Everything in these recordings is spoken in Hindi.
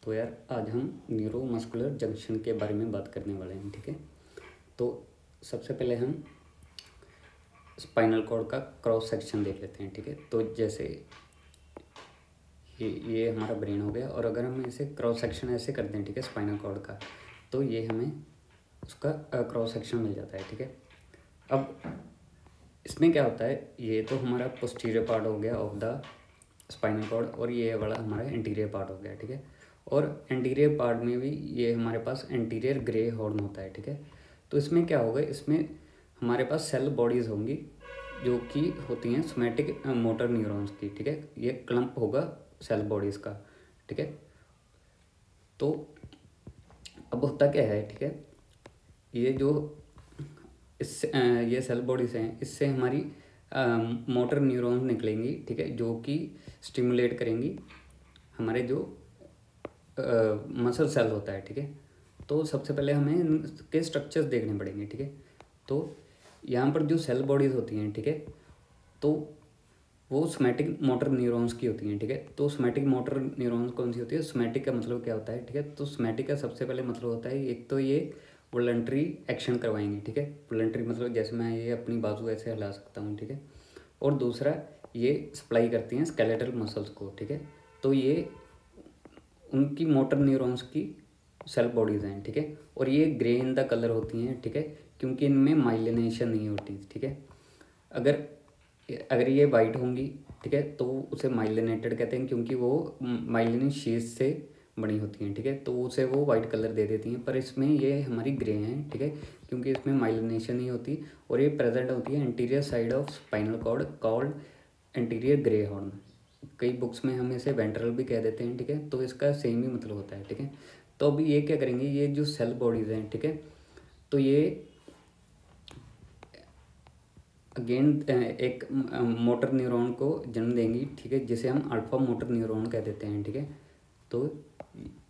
तो यार आज हम न्यूरोमस्कुलर जंक्शन के बारे में बात करने वाले हैं। ठीक है, तो सबसे पहले हम स्पाइनल कॉर्ड का क्रॉस सेक्शन देख लेते हैं। ठीक है, तो जैसे ये हमारा ब्रेन हो गया, और अगर हम इसे क्रॉस सेक्शन ऐसे कर दें, ठीक है, स्पाइनल कॉर्ड का, तो ये हमें उसका क्रॉस सेक्शन मिल जाता है। ठीक है, अब इसमें क्या होता है, ये तो हमारा पोस्टीरियर पार्ट हो गया ऑफ द स्पाइनल कॉर्ड, और ये वाला हमारा एंटीरियर पार्ट हो गया। ठीक है, और एंटीरियर पार्ट में भी ये हमारे पास एंटीरियर ग्रे हॉर्न होता है। ठीक है, तो इसमें क्या होगा, इसमें हमारे पास सेल बॉडीज़ होंगी जो कि होती हैं सोमैटिक मोटर न्यूरॉन्स की। ठीक है, ये क्लम्प होगा सेल बॉडीज़ का। ठीक है, तो अब होता क्या है, ठीक है, ये जो इससे ये सेल बॉडीज़ हैं, इससे हमारी मोटर न्यूरॉन्स निकलेंगी। ठीक है, जो कि स्टिमुलेट करेंगी हमारे जो मसल सेल होता है। ठीक है, तो सबसे पहले हमें इनके स्ट्रक्चर्स देखने पड़ेंगे। ठीक है, तो यहाँ पर जो सेल बॉडीज़ होती हैं, ठीक है, तो वो सोमैटिक मोटर न्यूरॉन्स की होती हैं। ठीक है, तो सोमैटिक मोटर न्यूरॉन्स कौन सी होती है, सोमैटिक का मतलब क्या होता है। ठीक है, तो सोमैटिक का सबसे पहले मतलब होता है, एक तो ये वॉलंटरी एक्शन करवाएंगे। ठीक है, वॉलंटरी मतलब जैसे मैं ये अपनी बाजू ऐसे हिला सकता हूँ। ठीक है, और दूसरा ये सप्लाई करती हैं स्केलेटल मसल्स को। ठीक है, तो ये उनकी मोटर न्यूरॉन्स की सेल बॉडीज़ हैं। ठीक है, और ये ग्रे इन द कलर होती हैं। ठीक है, क्योंकि इनमें माइलिनेशन नहीं होती। ठीक है, अगर अगर ये वाइट होंगी, ठीक है, तो उसे माइलिनेटेड कहते हैं, क्योंकि वो माइलिन शीट्स से बनी होती हैं। ठीक है, तो उसे वो वाइट कलर दे देती हैं, पर इसमें ये हमारी ग्रे हैं। ठीक है, क्योंकि इसमें माइलिनेशन नहीं होती, और ये प्रेजेंट होती है anterior side of spinal cord called anterior grey horn. कई बुक्स में हम इसे वेंट्रल भी कह देते हैं। ठीक है, तो इसका सेम ही मतलब होता है। ठीक है, तो अभी ये क्या करेंगे, ये जो सेल बॉडीज़ हैं, ठीक है, तो ये अगेन एक मोटर न्यूरॉन को जन्म देंगी। ठीक है, जिसे हम अल्फा मोटर न्यूरॉन कह देते हैं। ठीक है, तो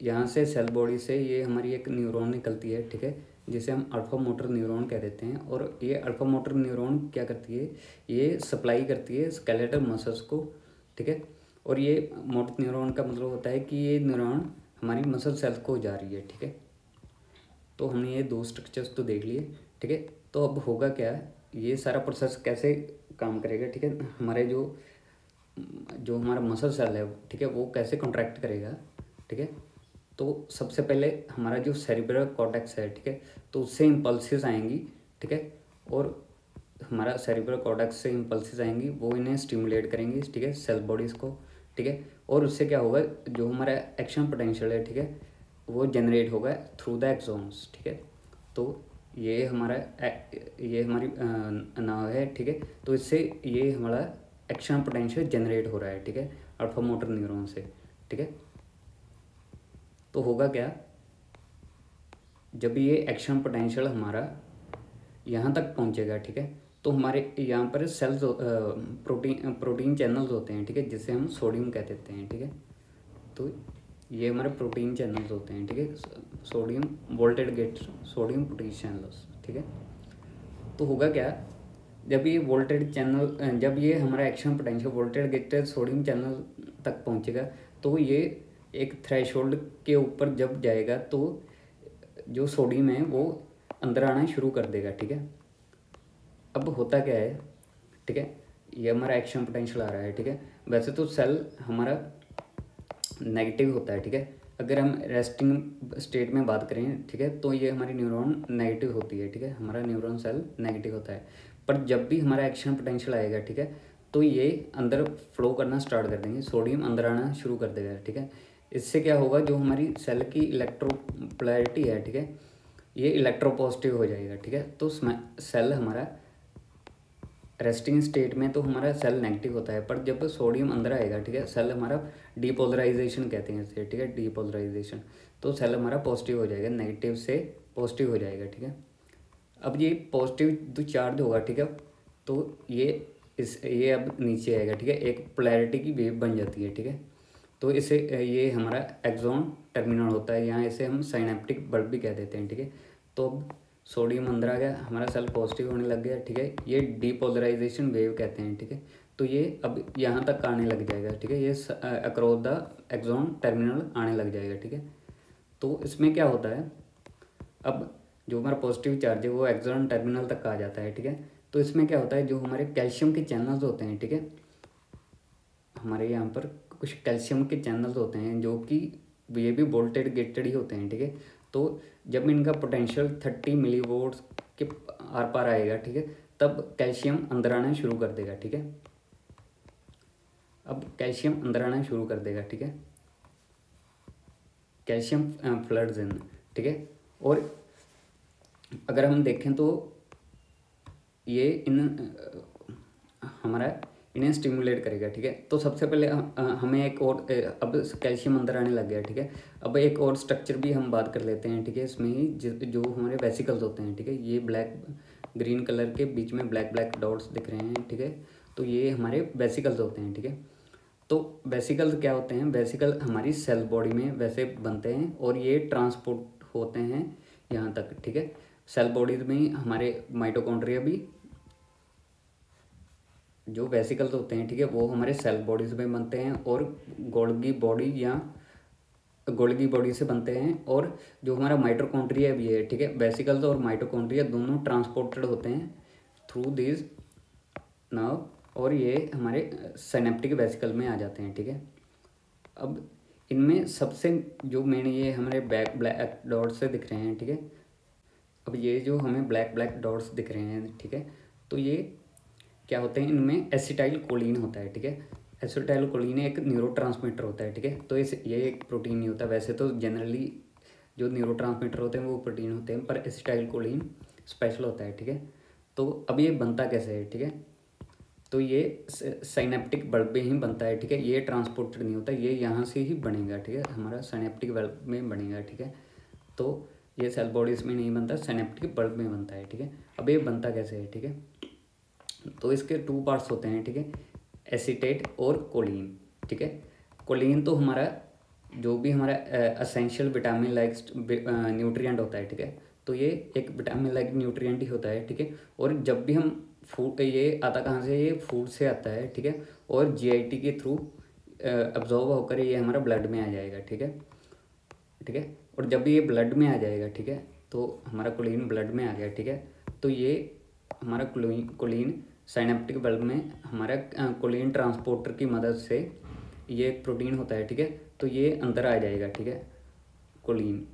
यहाँ से सेल बॉडी से ये हमारी एक न्यूरॉन निकलती है। ठीक है, जिसे हम अल्फा मोटर न्यूरॉन कह देते हैं, और ये अल्फा मोटर न्यूरॉन क्या करती है, ये सप्लाई करती है स्केलेटल मसल्स को। ठीक है, और ये मोटर न्यूरॉन का मतलब होता है कि ये न्यूरॉन हमारी मसल सेल्स को जा रही है। ठीक है, तो हमने ये दो स्ट्रक्चर्स तो देख लिए। ठीक है, तो अब होगा क्या, ये सारा प्रोसेस कैसे काम करेगा। ठीक है, हमारे जो जो हमारा मसल सेल है, ठीक है, वो कैसे कॉन्ट्रैक्ट करेगा। ठीक है, तो सबसे पहले हमारा जो सेरिब्रल कॉर्टेक्स है, ठीक है, तो उससे इम्पल्सेस आएंगी। ठीक है, और हमारा सेरिब्रल कॉर्टेक्स से इम्पल्सेस आएंगी, वो इन्हें स्टिमुलेट करेंगी। ठीक है, सेल बॉडीज़ को। ठीक है, और उससे क्या होगा, जो हमारा एक्शन पोटेंशियल है, ठीक है, वो जनरेट होगा थ्रू द एक्सोन्स। ठीक है, तो ये हमारा ये हमारी नाव है। ठीक है, तो इससे ये हमारा एक्शन पोटेंशियल जनरेट हो रहा है। ठीक है, अल्फा मोटर न्यूरॉन से। ठीक है, तो होगा क्या, जब ये एक्शन पोटेंशियल हमारा यहाँ तक पहुँचेगा, ठीक है, तो हमारे यहाँ पर सेल्स प्रोटीन चैनल्स होते हैं। ठीक है, जिसे हम सोडियम कह देते हैं। ठीक है, तो ये हमारे प्रोटीन चैनल्स होते हैं। ठीक है, sodium voltage gate sodium protein channels. ठीक है, तो होगा क्या, जब ये वोल्टेड चैनल जब ये हमारा action potential vaulted gated sodium channel तक पहुंचेगा, तो ये एक थ्रेशोल्ड के ऊपर जब जाएगा, तो जो सोडियम है वो अंदर आना शुरू कर देगा। ठीक है, अब होता क्या है, ठीक है, ये हमारा एक्शन पोटेंशियल आ रहा है। ठीक है, वैसे तो सेल हमारा नेगेटिव होता है। ठीक है, अगर हम रेस्टिंग स्टेट में बात करें, ठीक है, तो ये हमारी न्यूरॉन नेगेटिव होती है। ठीक है, हमारा न्यूरॉन सेल नेगेटिव होता है, पर जब भी हमारा एक्शन पोटेंशियल आएगा, ठीक है, तो ये अंदर फ्लो करना स्टार्ट कर देंगे, सोडियम अंदर आना शुरू कर देगा। ठीक है, इससे क्या होगा, जो हमारी सेल की इलेक्ट्रोपोलैरिटी है, ठीक है, ये इलेक्ट्रोपॉजिटिव हो जाएगा। ठीक है, तो सेल हमारा रेस्टिंग स्टेट में तो हमारा सेल नेगेटिव होता है, पर जब सोडियम अंदर आएगा, ठीक है, सेल हमारा डीपोलराइजेशन कहते हैं इसे। ठीक है, डीपोलराइजेशन, तो सेल हमारा पॉजिटिव हो जाएगा, नेगेटिव से पॉजिटिव हो जाएगा। ठीक है, अब ये पॉजिटिव जो चार्ज होगा, ठीक है, तो ये अब नीचे आएगा। ठीक है, एक पोलैरिटी की वेव बन जाती है। ठीक है, तो इसे ये हमारा एक्सॉन टर्मिनल होता है, यहाँ इसे हम साइनेप्टिक बल्ब भी कह देते हैं। ठीक है, तो अब सोडियम अंदर आ गया, हमारा सेल पॉजिटिव होने लग गया। ठीक है, ये डीपोलराइजेशन वेव कहते हैं। ठीक है, तो ये अब यहाँ तक आने लग जाएगा, ठीक है, ये अक्रॉस द एक्सॉन टर्मिनल आने लग जाएगा, ठीक है। तो इसमें क्या होता है, अब जो हमारा पॉजिटिव चार्ज है वो एक्सॉन टर्मिनल तक आ जाता है, ठीक है। तो इसमें क्या होता है, जो हमारे कैल्शियम के चैनल्स होते हैं, ठीक है, हमारे यहाँ पर कुछ कैल्शियम के चैनल्स होते हैं जो कि ये भी वोल्टेज गेटेड ही होते हैं, ठीक है। तो जब इनका पोटेंशियल 30 मिलीवोल्ट्स के आर पार आएगा, ठीक है, तब कैल्शियम अंदर आना शुरू कर देगा, ठीक है। अब कैल्शियम अंदर आना शुरू कर देगा, ठीक है, कैल्शियम फ्लड्स इन, ठीक है। और अगर हम देखें तो ये हमारा इन्हें स्टिमुलेट करेगा, ठीक है। तो सबसे पहले हमें एक और अब कैल्शियम अंदर आने लग गया, ठीक है। अब एक और स्ट्रक्चर भी हम बात कर लेते हैं, ठीक है, इसमें ही जो हमारे वेसिकल्स होते हैं, ठीक है, ये ब्लैक ग्रीन कलर के बीच में ब्लैक ब्लैक डॉट्स दिख रहे हैं, ठीक है। तो ये हमारे वेसिकल्स होते हैं, ठीक है। तो वेसिकल्स क्या होते हैं, वेसिकल हमारी सेल बॉडी में वैसे बनते हैं और ये ट्रांसपोर्ट होते हैं यहाँ तक, ठीक है। सेल बॉडीज में ही हमारे माइटोकॉन्ड्रिया भी जो वेसिकल्स होते हैं, ठीक है, वो हमारे सेल बॉडीज में बनते हैं और गोल्गी बॉडी से बनते हैं। और जो हमारा माइटोकॉन्ड्रिया भी है, ठीक है, वेसिकल्स और माइटोकॉन्ड्रिया दोनों ट्रांसपोर्टेड होते हैं थ्रू दिस नर्व और ये हमारे सिनेप्टिक वेसिकल में आ जाते हैं, ठीक है। अब इनमें सबसे जो मेन ये हमारे ब्लैक डॉट्स से दिख रहे हैं, ठीक है। अब ये जो हमें ब्लैक ब्लैक डॉट्स दिख रहे हैं, ठीक है, तो ये क्या होते हैं, इनमें एसिटाइल कोलिन होता है, ठीक है। एसिटाइल कोलिन एक न्यूरोट्रांसमीटर होता है, ठीक है। तो ये एक प्रोटीन नहीं होता, वैसे तो जनरली जो न्यूरोट्रांसमीटर होते हैं वो प्रोटीन होते हैं, पर एसिटाइल कोलिन स्पेशल होता है, ठीक है। तो अब ये बनता कैसे है, ठीक है, तो ये साइनेप्टिक बल्ब में ही बनता है, ठीक है। ये ट्रांसपोर्टेड नहीं होता, ये यहाँ से ही बनेगा, ठीक है, हमारा साइनेप्टिक बल्ब में बनेगा, ठीक है। तो ये सेल बॉडीज में नहीं बनता, साइनेप्टिक बल्ब में बनता है, ठीक है। अब ये बनता कैसे है, ठीक है, तो इसके 2 पार्ट्स होते हैं, ठीक है, एसीटेट और कोलिन, ठीक है। कोलिन तो हमारा जो भी हमारा असेंशियल विटामिन लाइक न्यूट्रिएंट होता है, ठीक है। तो ये एक विटामिन लाइक न्यूट्रिएंट ही होता है, ठीक है। और जब भी हम फूड, ये आता कहाँ से, ये फूड से आता है, ठीक है, और जीआईटी के थ्रू अब्जॉर्ब होकर ये हमारा ब्लड में आ जाएगा, ठीक है, ठीक है। और जब भी ये ब्लड में आ जाएगा, ठीक है, तो हमारा कोलिन ब्लड में आ गया, ठीक है। तो ये हमारा कोलिन साइनेप्टिक बल्ब में हमारा कोलिन ट्रांसपोर्टर की मदद से ये एक प्रोटीन होता है, ठीक है, तो ये अंदर आ जाएगा, ठीक है, कोलिन।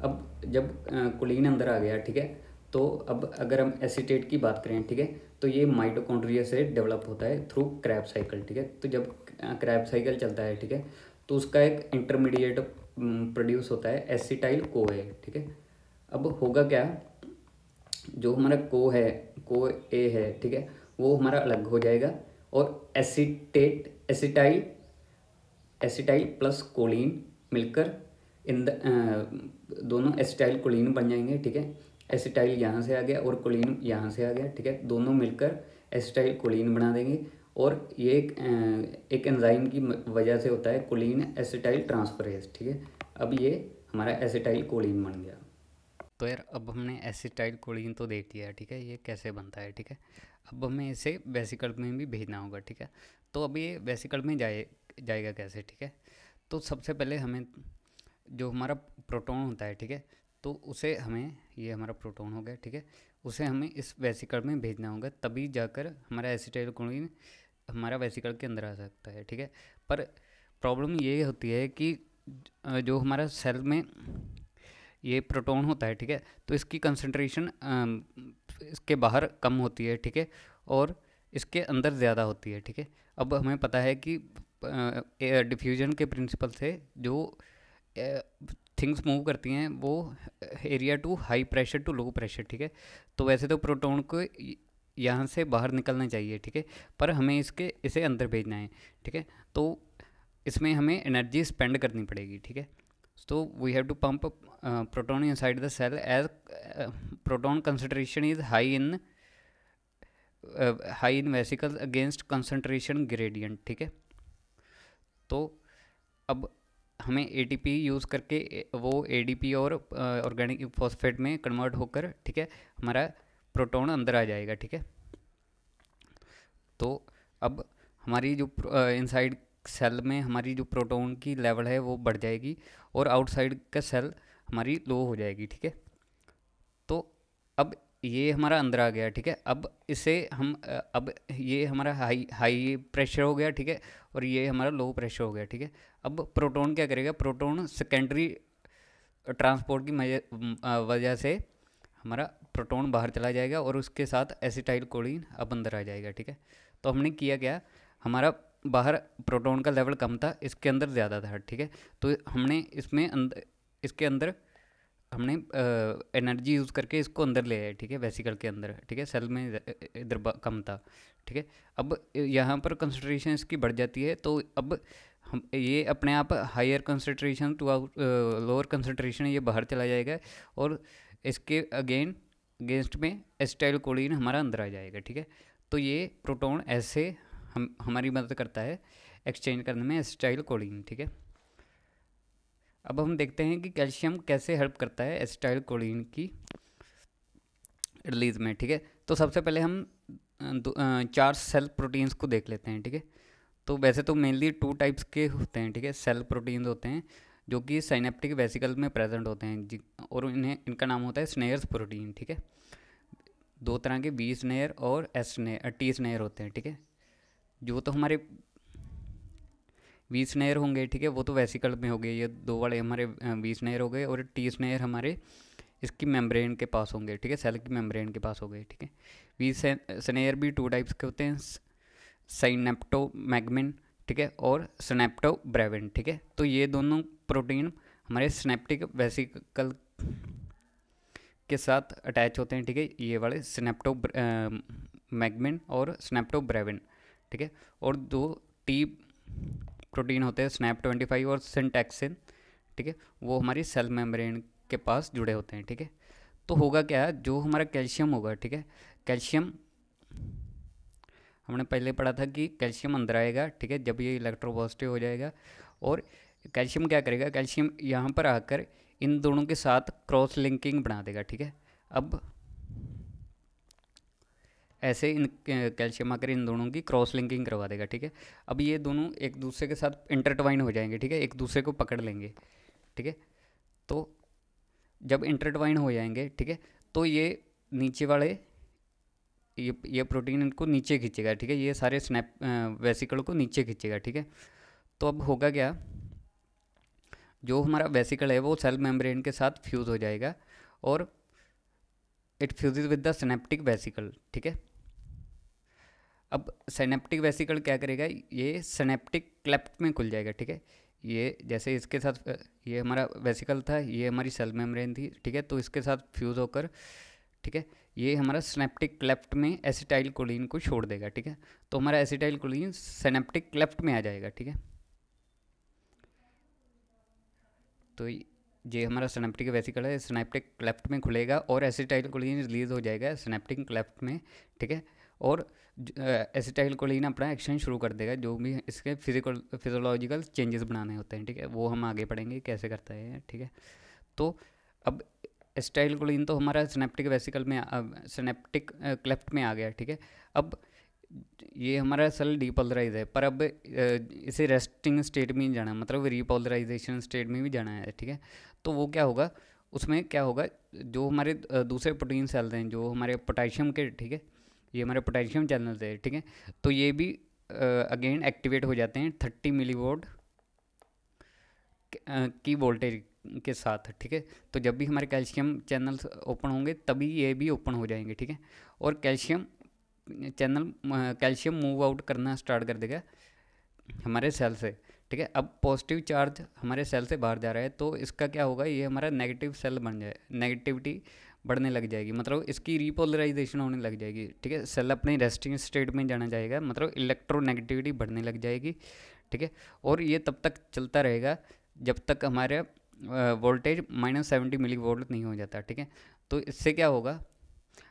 अब जब कोलिन अंदर आ गया, ठीक है, तो अब अगर हम एसीटेट की बात करें, ठीक है, तो ये माइटोकॉन्ड्रिया से डेवलप होता है थ्रू क्रैब साइकिल, ठीक है। तो जब क्रैब साइकिल चलता है, ठीक है, तो उसका एक इंटरमीडिएट प्रोड्यूस होता है एसिटाइल कोए, ठीक है। अब होगा क्या, जो हमारा को ए है, ठीक है, वो हमारा अलग हो जाएगा और एसिटाइल प्लस कोलिन मिलकर इन द दोनों एसिटाइल कोलिन बन जाएंगे, ठीक है। एसिटाइल यहाँ से आ गया और कोलिन यहाँ से आ गया, ठीक है, दोनों मिलकर एसिटाइल कोलिन बना देंगे। और ये एक एंजाइम की वजह से होता है कोलिन एसिटाइल ट्रांसफरेज, ठीक है। अब ये हमारा एसिटाइल कोलिन बन गया। तो यार अब हमने एसिटाइल कोलिन तो देख लिया, ठीक है, ये कैसे बनता है, ठीक है। अब हमें इसे वेसिकल में भी भेजना होगा, ठीक है। तो अब ये वेसिकल में जाएगा कैसे, ठीक है। तो सबसे पहले हमें जो हमारा प्रोटॉन होता है, ठीक है, तो उसे हमें, ये हमारा प्रोटॉन हो गया, ठीक है, उसे हमें इस वेसिकल में भेजना होगा, तभी जाकर हमारा एसिटाइल कोलिन हमारा वेसिकल के अंदर आ सकता है, ठीक है। पर प्रॉब्लम ये होती है कि जो हमारा सेल में ये प्रोटॉन होता है, ठीक है, तो इसकी कंसंट्रेशन इसके बाहर कम होती है, ठीक है, और इसके अंदर ज़्यादा होती है, ठीक है। अब हमें पता है कि डिफ्यूजन के प्रिंसिपल से जो थिंग्स मूव करती हैं वो area to high pressure to low pressure, ठीक है। तो वैसे तो प्रोटॉन को यहाँ से बाहर निकलना चाहिए, ठीक है, पर हमें इसे अंदर भेजना है, ठीक है। तो इसमें हमें एनर्जी स्पेंड करनी पड़ेगी, ठीक है। So we have to pump proton inside the cell as proton concentration is high in vesicles against concentration gradient, ठीक है। तो अब हमें ATP यूज़ करके वो ADP और ऑर्गेनिक फॉस्फेट में कन्वर्ट होकर, ठीक है, हमारा प्रोटॉन अंदर आ जाएगा, ठीक है। तो अब हमारी जो इनसाइड सेल में हमारी जो प्रोटॉन की लेवल है वो बढ़ जाएगी और आउटसाइड का सेल हमारी लो हो जाएगी, ठीक है। तो अब ये हमारा अंदर आ गया, ठीक है। अब इसे हम अब ये हमारा हाई हाई प्रेशर हो गया, ठीक है, और ये हमारा लो प्रेशर हो गया, ठीक है। अब प्रोटॉन क्या करेगा, प्रोटॉन सेकेंडरी ट्रांसपोर्ट की वजह से हमारा प्रोटॉन बाहर चला जाएगा और उसके साथ एसिटाइल कोलिन अब अंदर आ जाएगा, ठीक है। तो हमने किया क्या, हमारा बाहर प्रोटॉन का लेवल कम था, इसके अंदर ज़्यादा था, ठीक है। तो हमने इसमें इसके अंदर हमने एनर्जी यूज़ करके इसको अंदर ले आए, ठीक है, वेसिकल के अंदर, ठीक है। सेल में इधर कम था, ठीक है। अब यहाँ पर कंसंट्रेशन इसकी बढ़ जाती है, तो अब हम ये अपने आप higher concentration to lower concentration ये बाहर चला जाएगा और इसके अगेंस्ट में एसिटाइल कोलिन हमारा अंदर आ जाएगा, ठीक है। तो ये प्रोटॉन ऐसे हमारी मदद करता है एक्सचेंज करने में एसिटाइल कोलिन, ठीक है। अब हम देखते हैं कि कैल्शियम कैसे हेल्प करता है एसिटाइल कोलिन की रिलीज में, ठीक है। तो सबसे पहले हम 4 सेल प्रोटीन्स को देख लेते हैं, ठीक है। तो वैसे तो मेनली 2 टाइप्स के होते हैं, ठीक है, सेल प्रोटीन्स होते हैं जो कि साइनेप्टिक वेसिकल में प्रेजेंट होते हैं और इनका नाम होता है स्नेयर्स प्रोटीन, ठीक है। 2 तरह के बी स्नेयर और टी स्नेयर होते हैं, ठीक है। जो तो हमारे बी स्नेयर होंगे, ठीक है, वो तो वेसिकल में हो गए, ये 2 वाले हमारे बी स्नेयर हो गए, और टी स्नेयर हमारे इसकी मेम्ब्रेन के पास होंगे, ठीक है, सेल की मेम्ब्रेन के पास हो गए, ठीक है। बी स्नेयर भी 2 टाइप्स के होते हैं, साइनेप्टोमैग्मिन, ठीक है, और स्नैप्टोब्रेविन, ठीक है। तो ये दोनों प्रोटीन हमारे स्नैप्टिक वेसिकल के साथ अटैच होते हैं, ठीक है, ये वाले मैग्मिन और स्नैप्टोब्रेविन, ठीक है। और 2 टी प्रोटीन होते हैं स्नैप25 और सिंटैक्सिन, ठीक है, वो हमारी सेल मेम्ब्रेन के पास जुड़े होते हैं, ठीक है। तो होगा क्या, जो हमारा कैल्शियम होगा, ठीक है, कैल्शियम हमने पहले पढ़ा था कि कैल्शियम अंदर आएगा, ठीक है, जब ये इलेक्ट्रोपॉजिटिव हो जाएगा, और कैल्शियम क्या करेगा, कैल्शियम यहाँ पर आकर इन दोनों के साथ क्रॉस लिंकिंग बना देगा, ठीक है। अब ऐसे इन कैल्शियम आकर इन दोनों की क्रॉस लिंकिंग करवा देगा, ठीक है। अब ये दोनों एक दूसरे के साथ इंटरट्वाइन हो जाएंगे, ठीक है, एक दूसरे को पकड़ लेंगे, ठीक है। तो जब इंटरट्वाइन हो जाएंगे, ठीक है, तो ये नीचे वाले ये प्रोटीन इनको नीचे खींचेगा, ठीक है, ये सारे स्नैप वेसिकल को नीचे खींचेगा, ठीक है। तो अब होगा क्या, जो हमारा वेसिकल है वो सेल मेम्ब्रेन के साथ फ्यूज़ हो जाएगा और it fuses with the synaptic vesicle, ठीक है। अब सिनेप्टिक वेसिकल क्या करेगा, ये सिनेप्टिक क्लेफ्ट में खुल जाएगा, ठीक है। ये जैसे इसके साथ ये हमारा वेसिकल था, ये हमारी सेल मेम्ब्रेन थी, ठीक है, तो इसके साथ फ्यूज़ होकर, ठीक है, ये हमारा सिनेप्टिक क्लेफ्ट में एसिटाइल कोलिन को छोड़ देगा, ठीक है। तो हमारा एसिटाइल कोलिन सिनेप्टिक क्लेफ्ट में आ जाएगा, ठीक है। तो ये हमारा सिनेप्टिक वेसिकल है, सिनेप्टिक क्लेफ्ट में खुलेगा और एसिटाइल कोलिन रिलीज हो जाएगा सिनेप्टिक क्लेफ्ट में, ठीक है। और एसिटाइल कोलिन अपना एक्शन शुरू कर देगा, जो भी इसके फिजियोलॉजिकल चेंजेस बनाने होते हैं, ठीक है, वो हम आगे पढ़ेंगे कैसे करता है, ठीक है। तो अब एसिटाइल कोलिन तो हमारा सिनेप्टिक वेसिकल में सिनेप्टिक क्लेफ्ट में आ गया, ठीक है। अब ये हमारा सेल डीपोलराइज है, पर अब इसे रेस्टिंग स्टेट में ही जाना है, मतलब रीपोलराइजेशन स्टेट में भी जाना है, ठीक है। तो वो क्या होगा, उसमें क्या होगा, जो हमारे दूसरे प्रोटीन सेल्स हैं जो हमारे पोटेशियम के, ठीक है, ये हमारे पोटेशियम चैनल्स है, ठीक है, तो ये भी अगेन एक्टिवेट हो जाते हैं 30 मिलीवोल्ट की वोल्टेज के साथ, ठीक है। तो जब भी हमारे कैल्शियम चैनल्स ओपन होंगे तभी ये भी ओपन हो जाएंगे, ठीक है। और कैल्शियम मूव आउट करना स्टार्ट कर देगा हमारे सेल से, ठीक है। अब पॉजिटिव चार्ज हमारे सेल से बाहर जा रहा है, तो इसका क्या होगा, ये हमारा नेगेटिव सेल बन जाए, नेगेटिविटी बढ़ने लग जाएगी, मतलब इसकी रीपोलराइजेशन होने लग जाएगी, ठीक है। सेल अपने रेस्टिंग स्टेट में जाना जाएगा, मतलब इलेक्ट्रोनेगेटिविटी बढ़ने लग जाएगी, ठीक है। और ये तब तक चलता रहेगा जब तक हमारे वोल्टेज -70 मिली वोल्ट नहीं हो जाता, ठीक है। तो इससे क्या होगा,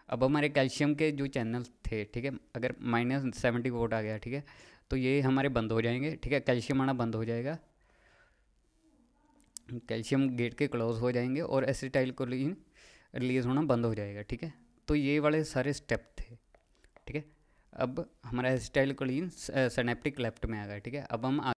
अब हमारे कैल्शियम के जो चैनल थे, ठीक है, अगर -70 वोल्ट आ गया, ठीक है, तो ये हमारे बंद हो जाएंगे, ठीक है, कैल्शियम आना बंद हो जाएगा, कैल्शियम गेट के क्लोज हो जाएंगे और एसिटाइल कोलिन रिलीज होना बंद हो जाएगा, ठीक है। तो ये वाले सारे स्टेप थे, ठीक है। अब हमारा एसिटाइल कोलिन सिनेप्टिक लेफ्ट में आ गया, ठीक है। अब हम